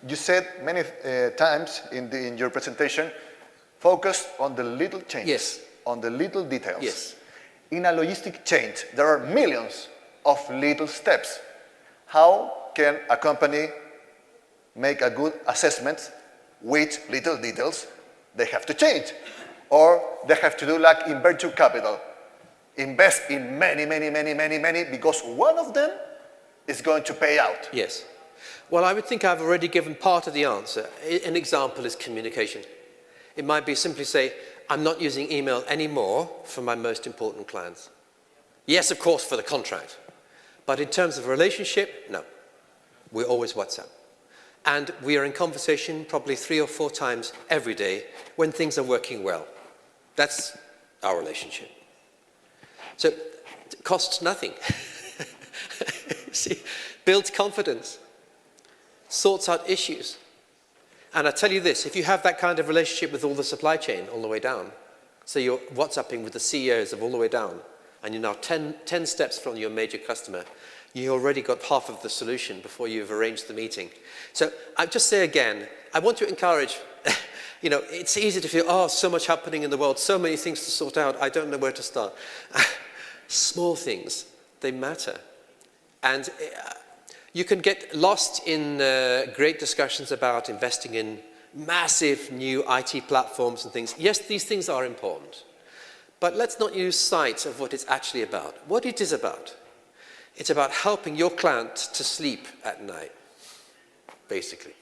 you said many times in your presentation, focus on the little changes, yes, on the little details. yes. In a logistic change, there are millions of little steps. How can a company make a good assessment which little details they have to change? Or they have to do like in venture capital, invest in many, because one of them is going to pay out. Yes. Well, I would think I've already given part of the answer. An example is communication. It might be simply say, I'm not using email anymore for my most important clients. Yes, of course, for the contract. But in terms of relationship, no. We're always WhatsApp. And we are in conversation probably 3 or 4 times every day when things are working well. That's our relationship. So it costs nothing. See, builds confidence, sorts out issues. And I tell you this, if you have that kind of relationship with all the supply chain all the way down, so you're WhatsApping with the CEOs of all the way down, and you're now 10 steps from your major customer, you already got half of the solution before you've arranged the meeting. So I just say again, I want to encourage, you know, it's easy to feel, oh, so much happening in the world, so many things to sort out, I don't know where to start. Small things, they matter. And you can get lost in great discussions about investing in massive new IT platforms and things. Yes, these things are important. But let's not lose sight of what it's actually about. What it is about. It's about helping your client to sleep at night, basically.